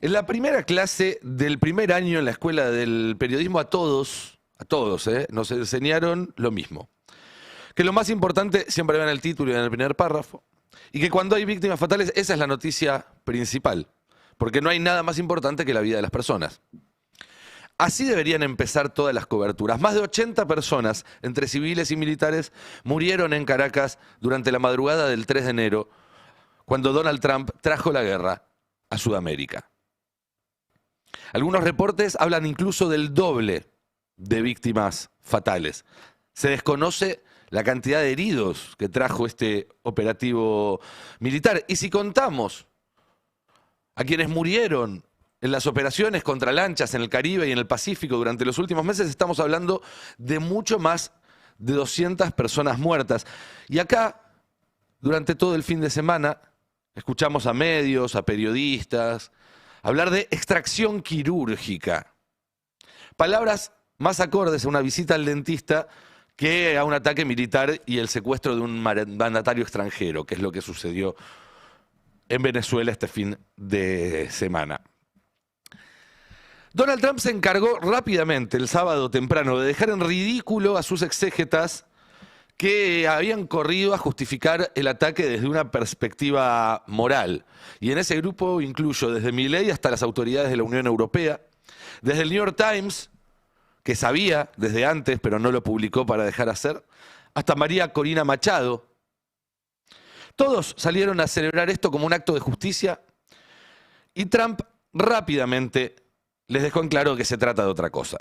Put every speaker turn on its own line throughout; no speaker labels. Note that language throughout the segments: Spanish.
En la primera clase del primer año en la escuela del periodismo a todos, nos enseñaron lo mismo. Que lo más importante siempre va en el título y en el primer párrafo. Y que cuando hay víctimas fatales, esa es la noticia principal. Porque no hay nada más importante que la vida de las personas. Así deberían empezar todas las coberturas. Más de 80 personas, entre civiles y militares, murieron en Caracas durante la madrugada del 3 de enero, cuando Donald Trump trajo la guerra a Sudamérica. Algunos reportes hablan incluso del doble de víctimas fatales. Se desconoce la cantidad de heridos que trajo este operativo militar. Y si contamos a quienes murieron en las operaciones contra lanchas en el Caribe y en el Pacífico durante los últimos meses, estamos hablando de mucho más de 200 personas muertas. Y acá, durante todo el fin de semana, escuchamos a medios, a periodistas, hablar de extracción quirúrgica. Palabras más acordes a una visita al dentista que a un ataque militar y el secuestro de un mandatario extranjero, que es lo que sucedió en Venezuela este fin de semana. Donald Trump se encargó rápidamente el sábado temprano de dejar en ridículo a sus exégetas que habían corrido a justificar el ataque desde una perspectiva moral. Y en ese grupo incluyo desde Milei hasta las autoridades de la Unión Europea, desde el New York Times, que sabía desde antes pero no lo publicó para dejar hacer, hasta María Corina Machado. Todos salieron a celebrar esto como un acto de justicia y Trump rápidamente les dejó en claro que se trata de otra cosa.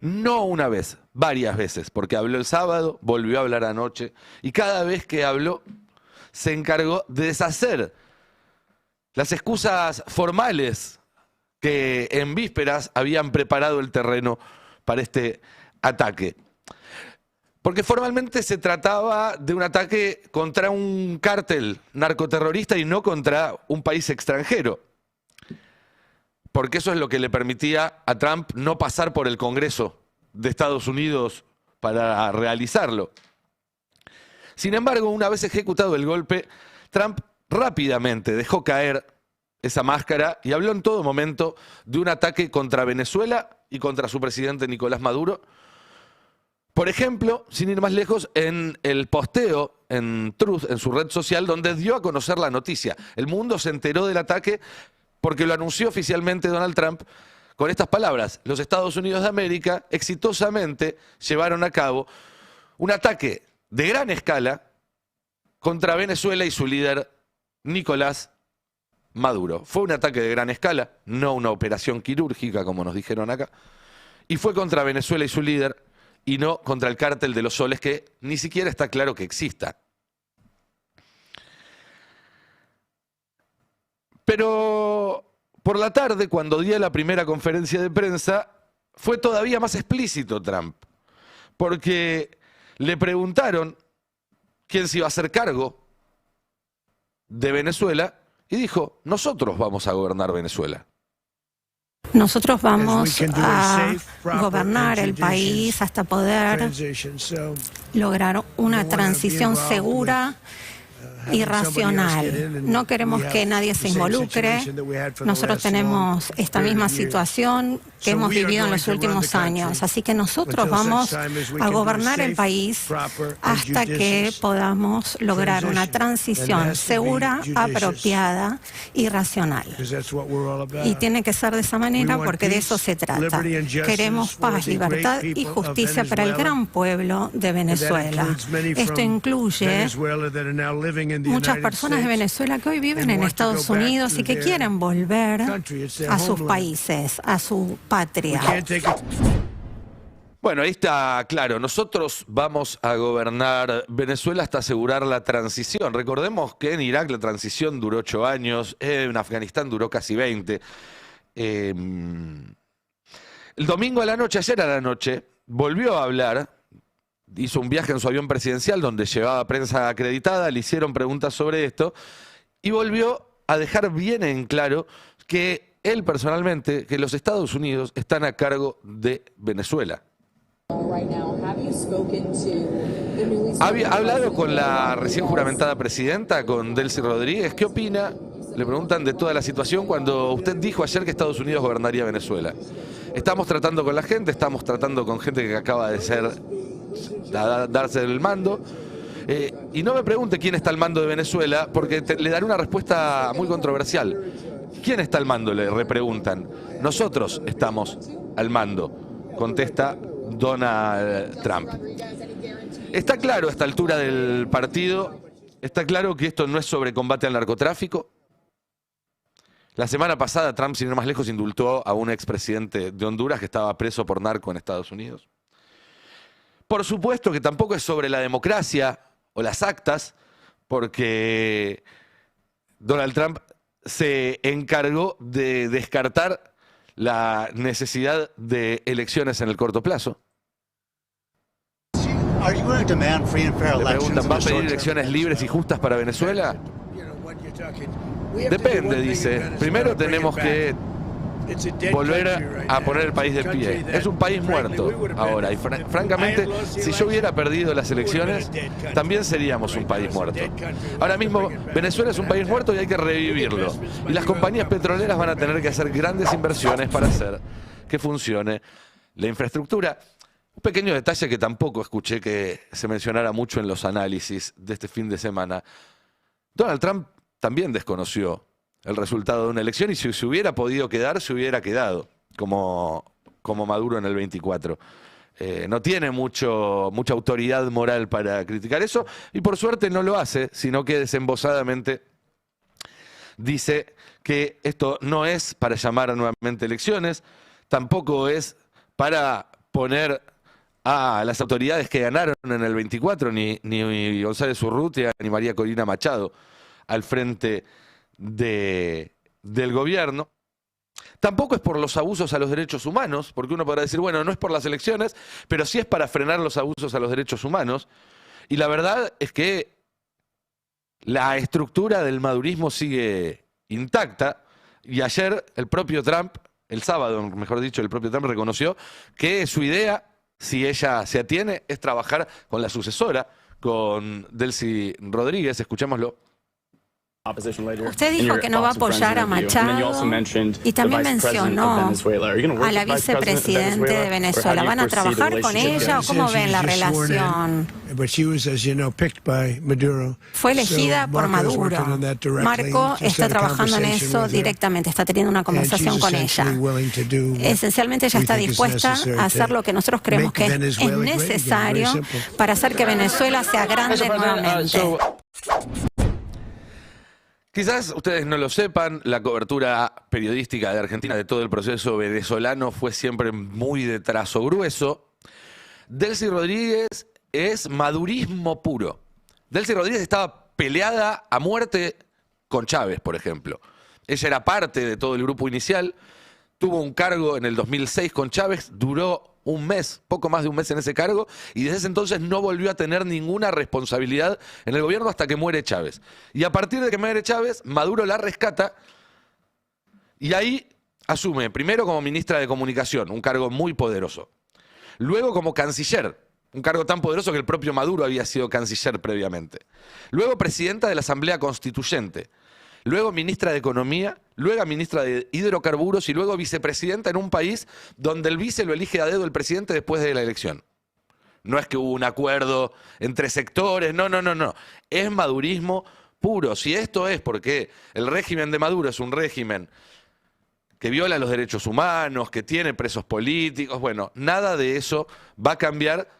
No una vez, varias veces, porque habló el sábado, volvió a hablar anoche, y cada vez que habló se encargó de deshacer las excusas formales que en vísperas habían preparado el terreno para este ataque. Porque formalmente se trataba de un ataque contra un cártel narcoterrorista y no contra un país extranjero. Porque eso es lo que le permitía a Trump no pasar por el Congreso de Estados Unidos para realizarlo. Sin embargo, una vez ejecutado el golpe, Trump rápidamente dejó caer esa máscara y habló en todo momento de un ataque contra Venezuela y contra su presidente Nicolás Maduro. Por ejemplo, sin ir más lejos, en el posteo en Truth, en su red social, donde dio a conocer la noticia. El mundo se enteró del ataque porque lo anunció oficialmente Donald Trump con estas palabras: los Estados Unidos de América exitosamente llevaron a cabo un ataque de gran escala contra Venezuela y su líder Nicolás Maduro. Fue un ataque de gran escala, no una operación quirúrgica como nos dijeron acá, y fue contra Venezuela y su líder y no contra el cártel de los soles, que ni siquiera está claro que exista. Pero por la tarde, cuando dio la primera conferencia de prensa, fue todavía más explícito Trump, porque le preguntaron quién se iba a hacer cargo de Venezuela y dijo: nosotros vamos a gobernar Venezuela.
Nosotros vamos a gobernar el país hasta poder lograr una transición segura y racional. No queremos que nadie se involucre. Nosotros tenemos esta misma situación que hemos vivido en los últimos años. Así que nosotros vamos a gobernar el país hasta que podamos lograr una transición segura, apropiada y racional. Y tiene que ser de esa manera porque de eso se trata. Queremos paz, libertad y justicia para el gran pueblo de Venezuela. Esto incluye muchas personas de Venezuela que hoy viven en Estados Unidos y que quieren volver a sus países, a su patria.
Bueno, ahí está claro. Nosotros vamos a gobernar Venezuela hasta asegurar la transición. Recordemos que en Irak la transición duró 8 años, en Afganistán duró casi 20. El domingo a la noche, ayer a la noche, volvió a hablar. Hizo un viaje en su avión presidencial donde llevaba prensa acreditada, le hicieron preguntas sobre esto y volvió a dejar bien en claro que él personalmente, que los Estados Unidos están a cargo de Venezuela. ¿Ha hablado con la recién juramentada presidenta, con Delcy Rodríguez? ¿Qué opina? le preguntan de toda la situación cuando usted dijo ayer que Estados Unidos gobernaría Venezuela. Estamos tratando con la gente, estamos tratando con gente que acaba de darse el mando. Y no me pregunte quién está al mando de Venezuela, porque le daré una respuesta muy controversial. ¿Quién está al mando?, le repreguntan. Nosotros estamos al mando, contesta Donald Trump. Está claro a esta altura del partido, está claro que esto no es sobre combate al narcotráfico. La semana pasada Trump, sin ir más lejos, indultó a un expresidente de Honduras que estaba preso por narco en Estados Unidos. Por supuesto que tampoco es sobre la democracia o las actas, porque Donald Trump se encargó de descartar la necesidad de elecciones en el corto plazo. Le preguntan, ¿va a pedir elecciones libres y justas para Venezuela? Depende, dice. Primero tenemos que volver a poner el país de pie. Es un país muerto ahora y francamente, si yo hubiera perdido las elecciones, también seríamos un país muerto. Ahora mismo Venezuela es un país muerto y hay que revivirlo. Y las compañías petroleras van a tener que hacer grandes inversiones para hacer que funcione la infraestructura. Un pequeño detalle que tampoco escuché que se mencionara mucho en los análisis de este fin de semana. Donald Trump también desconoció el resultado de una elección y si se hubiera podido quedar, se hubiera quedado, como Maduro en el 24. No tiene mucha autoridad moral para criticar eso y por suerte no lo hace, sino que desembosadamente dice que esto no es para llamar nuevamente elecciones, tampoco es para poner a las autoridades que ganaron en el 24, ni González Urrutia ni María Corina Machado al frente del gobierno. Tampoco es por los abusos a los derechos humanos, porque uno podrá decir, bueno, no es por las elecciones, pero sí es para frenar los abusos a los derechos humanos. Y la verdad es que la estructura del madurismo sigue intacta. Y ayer el propio Trump, el sábado, mejor dicho, el propio Trump reconoció que su idea, si ella se atiene, es trabajar con la sucesora, con Delcy Rodríguez. Escuchémoslo.
Usted dijo que no va a apoyar a Machado y también mencionó a la vicepresidente de Venezuela. ¿Van a trabajar con ella o cómo ven la relación? Fue elegida por Maduro. Marco está trabajando en eso directamente, está teniendo una conversación con ella. Esencialmente ella está dispuesta a hacer lo que nosotros creemos que es necesario para hacer que Venezuela sea grande nuevamente.
Quizás ustedes no lo sepan, la cobertura periodística de Argentina de todo el proceso venezolano fue siempre muy de trazo grueso. Delcy Rodríguez es madurismo puro. Delcy Rodríguez estaba peleada a muerte con Chávez, por ejemplo. Ella era parte de todo el grupo inicial, tuvo un cargo en el 2006 con Chávez, duró un mes, poco más de un mes en ese cargo, y desde ese entonces no volvió a tener ninguna responsabilidad en el gobierno hasta que muere Chávez. Y a partir de que muere Chávez, Maduro la rescata y ahí asume, primero como ministra de Comunicación, un cargo muy poderoso. Luego como canciller, un cargo tan poderoso que el propio Maduro había sido canciller previamente. Luego presidenta de la Asamblea Constituyente. Luego ministra de Economía, luego ministra de Hidrocarburos y luego vicepresidenta en un país donde el vice lo elige a dedo el presidente después de la elección. No es que hubo un acuerdo entre sectores, no. Es madurismo puro. Si esto es porque el régimen de Maduro es un régimen que viola los derechos humanos, que tiene presos políticos, bueno, nada de eso va a cambiar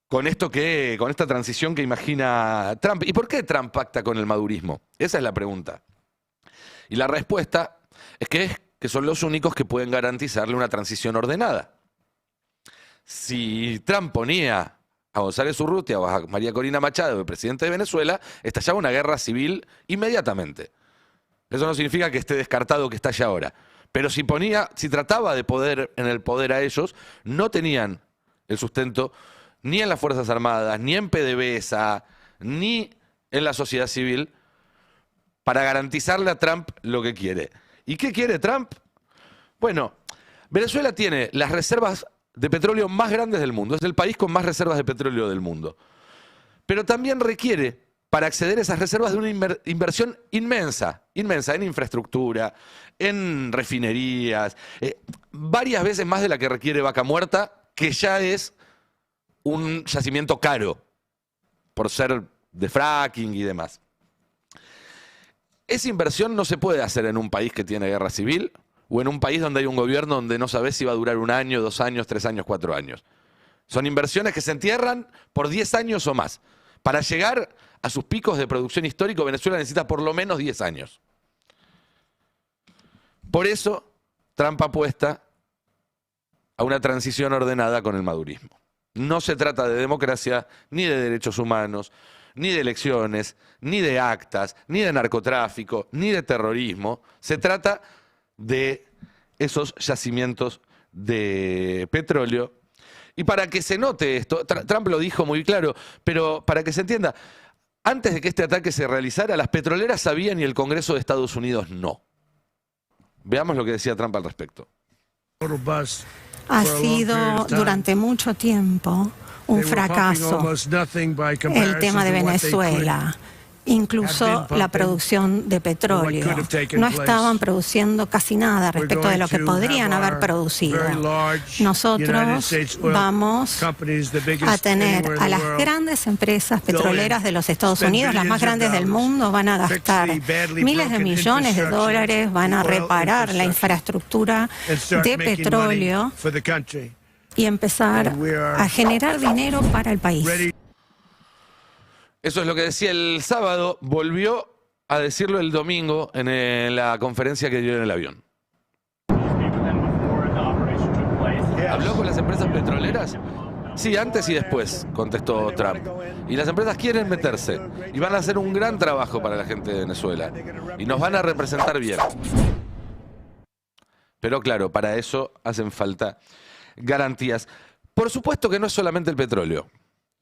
con esta transición que imagina Trump. ¿Y por qué Trump pacta con el madurismo? Esa es la pregunta. Y la respuesta es que son los únicos que pueden garantizarle una transición ordenada. Si Trump ponía a González Urrutia o a María Corina Machado, el presidente de Venezuela, estallaba una guerra civil inmediatamente. Eso no significa que esté descartado que estalle ahora. Pero si trataba de poder en el poder a ellos, no tenían el sustento ni en las Fuerzas Armadas, ni en PDVSA, ni en la sociedad civil, para garantizarle a Trump lo que quiere. ¿Y qué quiere Trump? Bueno, Venezuela tiene las reservas de petróleo más grandes del mundo. Es el país con más reservas de petróleo del mundo. Pero también requiere para acceder a esas reservas de una inversión inmensa en infraestructura, en refinerías, varias veces más de la que requiere Vaca Muerta, que ya es un yacimiento caro por ser de fracking y demás. Esa inversión no se puede hacer en un país que tiene guerra civil o en un país donde hay un gobierno donde no sabes si va a durar 1 año, 2 años, 3 años, 4 años. Son inversiones que se entierran por 10 años o más. Para llegar a sus picos de producción histórico, Venezuela necesita por lo menos 10 años. Por eso, Trump apuesta a una transición ordenada con el madurismo. No se trata de democracia, ni de derechos humanos, ni de elecciones, ni de actas, ni de narcotráfico, ni de terrorismo. Se trata de esos yacimientos de petróleo. Y para que se note esto, Trump lo dijo muy claro, pero para que se entienda, antes de que este ataque se realizara, las petroleras sabían y el Congreso de Estados Unidos no. Veamos lo que decía Trump al respecto.
Ha sido durante mucho tiempo un fracaso el tema de Venezuela. Incluso la producción de petróleo. No estaban produciendo casi nada respecto de lo que podrían haber producido. Nosotros vamos a tener a las grandes empresas petroleras de los Estados Unidos, las más grandes del mundo, van a gastar miles de millones de dólares, van a reparar la infraestructura de petróleo y empezar a generar dinero para el país.
Eso es lo que decía el sábado, volvió a decirlo el domingo en la conferencia que dio en el avión. ¿Habló con las empresas petroleras? Sí, antes y después, contestó Trump. Y las empresas quieren meterse y van a hacer un gran trabajo para la gente de Venezuela. Y nos van a representar bien. Pero claro, para eso hacen falta garantías. Por supuesto que no es solamente el petróleo.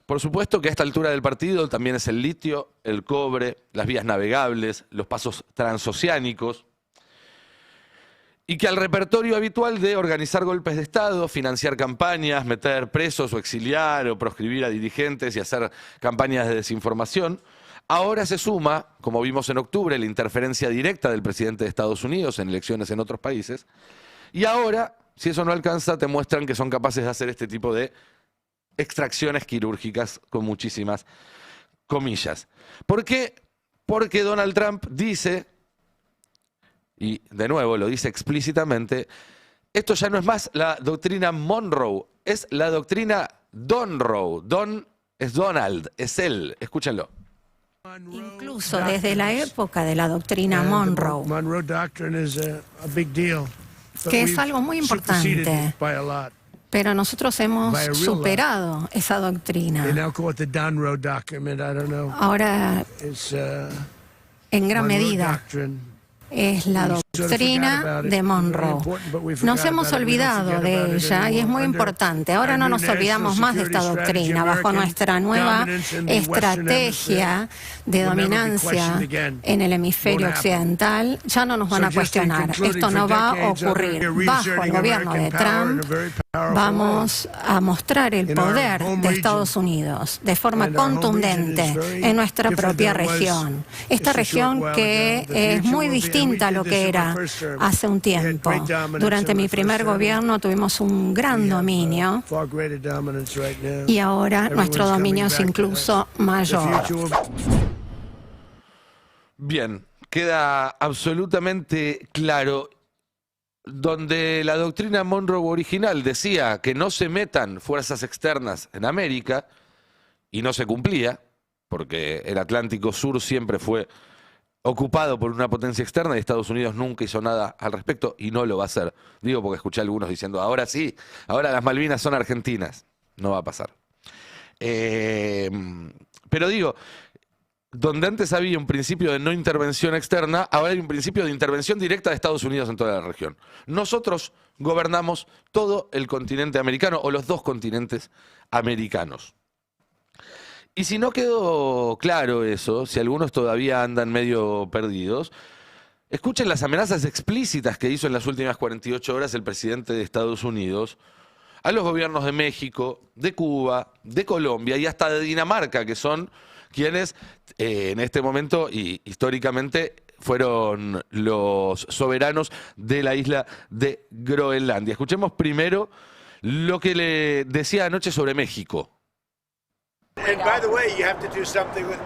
Por supuesto que a esta altura del partido también es el litio, el cobre, las vías navegables, los pasos transoceánicos. Y que al repertorio habitual de organizar golpes de Estado, financiar campañas, meter presos o exiliar o proscribir a dirigentes y hacer campañas de desinformación, ahora se suma, como vimos en octubre, la interferencia directa del presidente de Estados Unidos en elecciones en otros países. Y ahora, si eso no alcanza, te muestran que son capaces de hacer este tipo de extracciones quirúrgicas con muchísimas comillas. ¿Por qué? Porque Donald Trump dice, y de nuevo lo dice explícitamente, esto ya no es más la doctrina Monroe, es la doctrina Donroe. Don es Donald, es él. Escúchenlo.
Incluso desde la época de la doctrina Monroe, que es algo muy importante. Pero nosotros hemos superado esa doctrina. Ahora, en gran medida, es la doctrina de Monroe. Nos hemos olvidado de ella y es muy importante. Ahora no nos olvidamos más de esta doctrina. Bajo nuestra nueva estrategia de dominancia en el hemisferio occidental, ya no nos van a cuestionar. Esto no va a ocurrir. Bajo el gobierno de Trump, vamos a mostrar el poder de Estados Unidos de forma contundente en nuestra propia región. Esta región que es muy distinta a lo que era hace un tiempo. Durante mi primer gobierno tuvimos un gran dominio y ahora nuestro dominio es incluso mayor.
Bien, queda absolutamente claro. Donde la doctrina Monroe original decía que no se metan fuerzas externas en América y no se cumplía, porque el Atlántico Sur siempre fue ocupado por una potencia externa y Estados Unidos nunca hizo nada al respecto y no lo va a hacer. Digo porque escuché a algunos diciendo, ahora sí, ahora las Malvinas son argentinas. No va a pasar. Pero digo, donde antes había un principio de no intervención externa, ahora hay un principio de intervención directa de Estados Unidos en toda la región. Nosotros gobernamos todo el continente americano, o los 2 continentes americanos. Y si no quedó claro eso, si algunos todavía andan medio perdidos, escuchen las amenazas explícitas que hizo en las últimas 48 horas el presidente de Estados Unidos a los gobiernos de México, de Cuba, de Colombia y hasta de Dinamarca, que son quienes en este momento y históricamente fueron los soberanos de la isla de Groenlandia. Escuchemos primero lo que le decía anoche sobre México.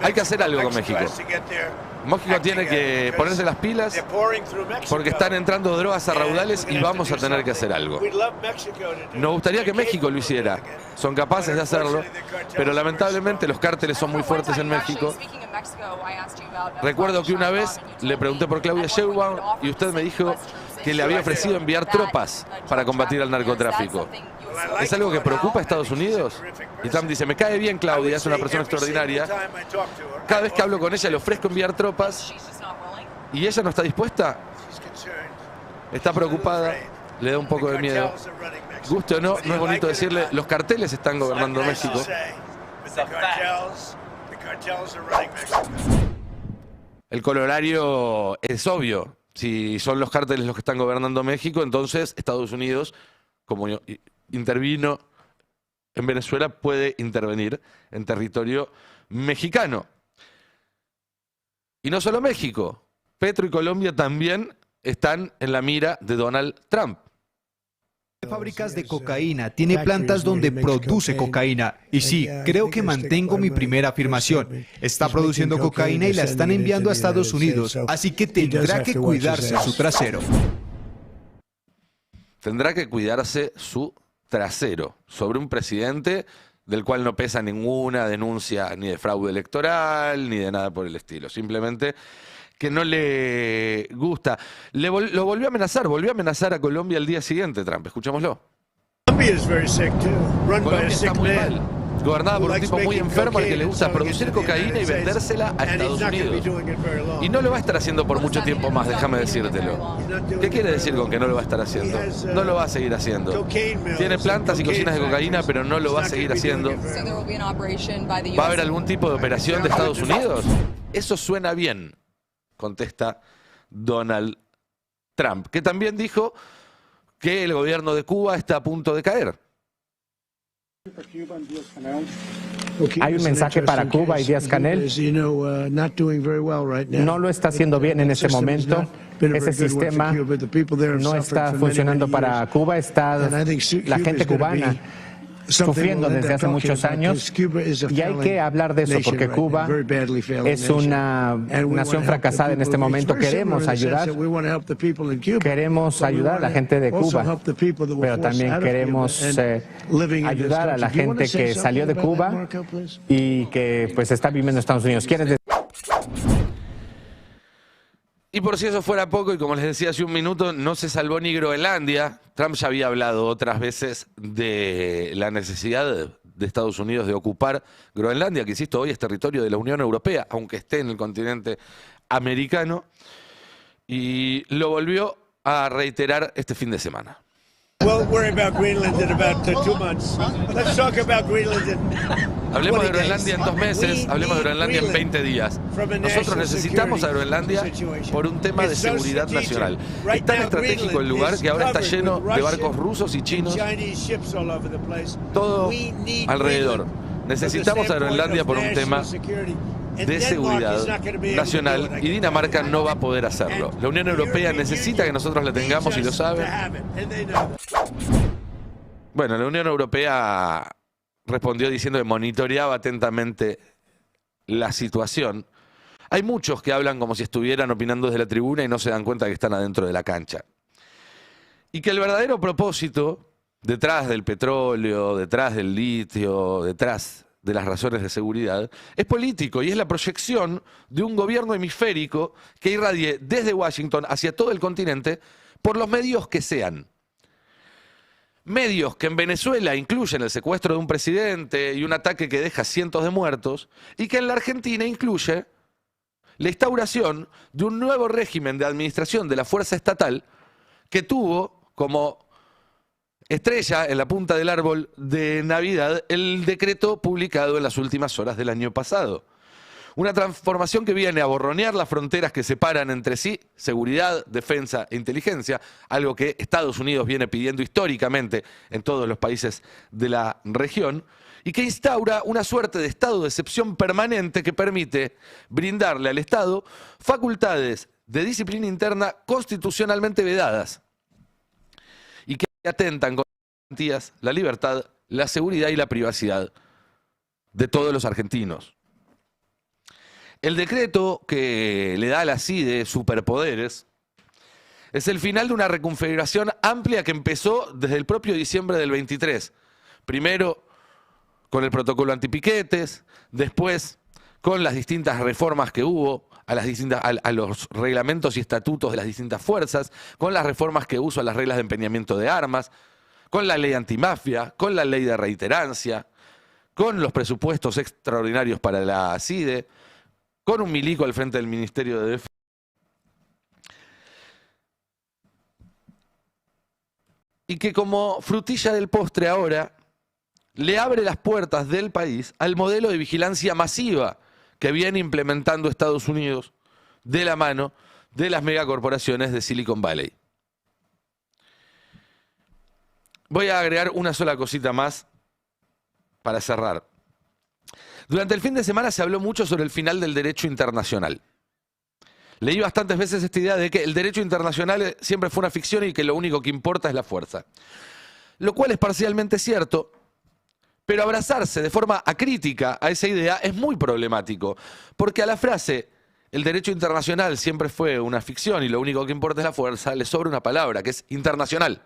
Hay que hacer algo con México. México tiene que ponerse las pilas porque están entrando drogas a raudales y vamos a tener que hacer algo. Nos gustaría que México lo hiciera. Son capaces de hacerlo, pero lamentablemente los cárteles son muy fuertes en México. Recuerdo que una vez le pregunté por Claudia Sheinbaum y usted me dijo que le había ofrecido enviar tropas para combatir al narcotráfico. ¿Es algo que preocupa a Estados Unidos? Y Trump dice, me cae bien Claudia, es una persona extraordinaria. Cada vez que hablo con ella le ofrezco enviar tropas y ella no está dispuesta. Está preocupada, le da un poco de miedo. Guste o no, no es bonito decirle, los carteles están gobernando México. El corolario es obvio. Si son los cárteles los que están gobernando México, entonces Estados Unidos, como intervino en Venezuela, puede intervenir en territorio mexicano. Y no solo México, Petro y Colombia también están en la mira de Donald Trump.
Fábricas de cocaína, tiene plantas donde produce cocaína. Y sí, creo que mantengo mi primera afirmación. Está produciendo cocaína y la están enviando a Estados Unidos, así que tendrá que cuidarse su trasero.
Tendrá que cuidarse su trasero sobre un presidente del cual no pesa ninguna denuncia ni de fraude electoral ni de nada por el estilo. Simplemente que no le gusta. Lo volvió a amenazar a Colombia el día siguiente, Trump. Escuchémoslo. Colombia está muy mal, gobernada por un tipo muy enfermo al que le gusta producir cocaína y vendérsela a Estados Unidos. Y no lo va a estar haciendo por mucho tiempo más, déjame decírtelo. ¿Qué quiere decir con que no lo va a estar haciendo? No lo va a seguir haciendo. Tiene plantas y cocinas de cocaína, pero no lo va a seguir haciendo. ¿Va a haber algún tipo de operación de Estados Unidos? Eso suena bien, contesta Donald Trump, que también dijo que el gobierno de Cuba está a punto de caer.
Hay un mensaje para Cuba y Díaz-Canel. No lo está haciendo bien en este momento. Ese sistema no está funcionando para Cuba. Está la gente cubana sufriendo desde hace muchos años y hay que hablar de eso porque Cuba es una nación fracasada en este momento. Queremos ayudar a la gente de Cuba, pero también queremos ayudar a la gente que salió de Cuba y que pues está viviendo en Estados Unidos.
Y por si eso fuera poco, y como les decía hace un minuto, no se salvó ni Groenlandia. Trump ya había hablado otras veces de la necesidad de Estados Unidos de ocupar Groenlandia, que insisto, hoy es territorio de la Unión Europea, aunque esté en el continente americano. Y lo volvió a reiterar este fin de semana. Hablemos de Groenlandia en 2 meses, hablemos de Groenlandia en 20 días. Nosotros necesitamos a Groenlandia por un tema de seguridad nacional. Es tan estratégico el lugar que ahora está lleno de barcos rusos y chinos, todo alrededor. Necesitamos a Groenlandia por un tema de seguridad nacional y Dinamarca no va a poder hacerlo. La Unión Europea necesita que nosotros la tengamos y lo sabe. Bueno, la Unión Europea respondió diciendo que monitoreaba atentamente la situación. Hay muchos que hablan como si estuvieran opinando desde la tribuna y no se dan cuenta que están adentro de la cancha. Y que el verdadero propósito, detrás del petróleo, detrás del litio, detrás de las razones de seguridad, es político y es la proyección de un gobierno hemisférico que irradie desde Washington hacia todo el continente por los medios que sean. Medios que en Venezuela incluyen el secuestro de un presidente y un ataque que deja cientos de muertos, y que en la Argentina incluye la instauración de un nuevo régimen de administración de la fuerza estatal que tuvo como estrella en la punta del árbol de Navidad el decreto publicado en las últimas horas del año pasado. Una transformación que viene a borronear las fronteras que separan entre sí seguridad, defensa e inteligencia, algo que Estados Unidos viene pidiendo históricamente en todos los países de la región, y que instaura una suerte de estado de excepción permanente que permite brindarle al Estado facultades de disciplina interna constitucionalmente vedadas y que atentan con garantías la libertad, la seguridad y la privacidad de todos los argentinos. El decreto que le da a la CIDE superpoderes es el final de una reconfiguración amplia que empezó desde el propio diciembre del 23. Primero con el protocolo antipiquetes, después con las distintas reformas que hubo a los reglamentos y estatutos de las distintas fuerzas, con las reformas que hubo a las reglas de empeñamiento de armas, con la ley antimafia, con la ley de reiterancia, con los presupuestos extraordinarios para la CIDE, con un milico al frente del Ministerio de Defensa. Y que como frutilla del postre ahora le abre las puertas del país al modelo de vigilancia masiva que viene implementando Estados Unidos de la mano de las megacorporaciones de Silicon Valley. Voy a agregar una sola cosita más para cerrar. Durante el fin de semana se habló mucho sobre el final del derecho internacional. Leí bastantes veces esta idea de que el derecho internacional siempre fue una ficción y que lo único que importa es la fuerza. Lo cual es parcialmente cierto, pero abrazarse de forma acrítica a esa idea es muy problemático, porque a la frase el derecho internacional siempre fue una ficción y lo único que importa es la fuerza, le sobra una palabra, que es internacional.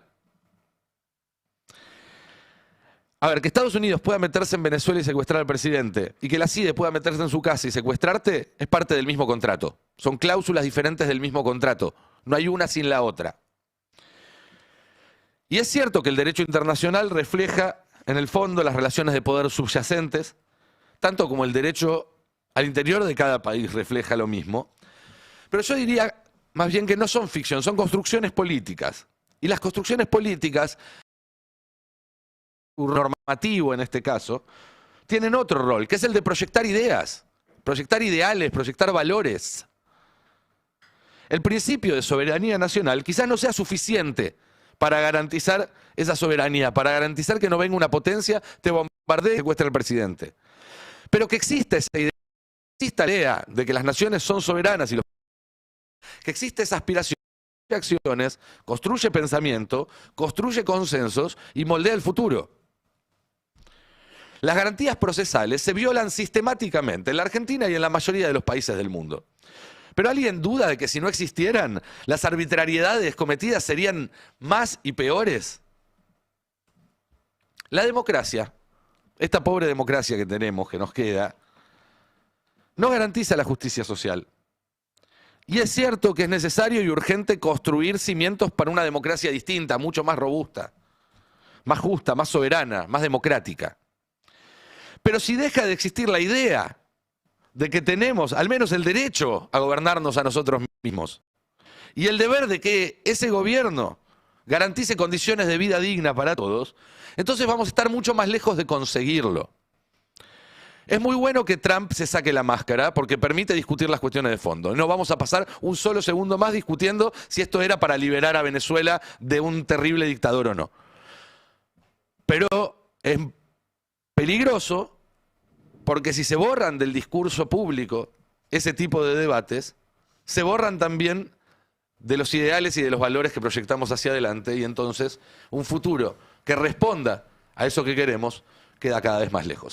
A ver, que Estados Unidos pueda meterse en Venezuela y secuestrar al presidente, y que la CIDE pueda meterse en su casa y secuestrarte, es parte del mismo contrato. Son cláusulas diferentes del mismo contrato. No hay una sin la otra. Y es cierto que el derecho internacional refleja, en el fondo, las relaciones de poder subyacentes, tanto como el derecho al interior de cada país refleja lo mismo. Pero yo diría más bien que no son ficción, son construcciones políticas. Y las construcciones políticas, normativo en este caso, tienen otro rol, que es el de proyectar ideas, proyectar ideales, proyectar valores. El principio de soberanía nacional quizás no sea suficiente para garantizar esa soberanía, para garantizar que no venga una potencia, te bombardee y secuestre al presidente. Pero que existe esa idea, existe la idea de que las naciones son soberanas y que existe esa aspiración de acciones, construye pensamiento, construye consensos y moldea el futuro. Las garantías procesales se violan sistemáticamente en la Argentina y en la mayoría de los países del mundo. ¿Pero alguien duda de que si no existieran, las arbitrariedades cometidas serían más y peores? La democracia, esta pobre democracia que tenemos, que nos queda, no garantiza la justicia social. Y es cierto que es necesario y urgente construir cimientos para una democracia distinta, mucho más robusta, más justa, más soberana, más democrática. Pero si deja de existir la idea de que tenemos al menos el derecho a gobernarnos a nosotros mismos y el deber de que ese gobierno garantice condiciones de vida digna para todos, entonces vamos a estar mucho más lejos de conseguirlo. Es muy bueno que Trump se saque la máscara porque permite discutir las cuestiones de fondo. No vamos a pasar un solo segundo más discutiendo si esto era para liberar a Venezuela de un terrible dictador o no. Pero es peligroso porque si se borran del discurso público ese tipo de debates, se borran también de los ideales y de los valores que proyectamos hacia adelante y entonces un futuro que responda a eso que queremos queda cada vez más lejos.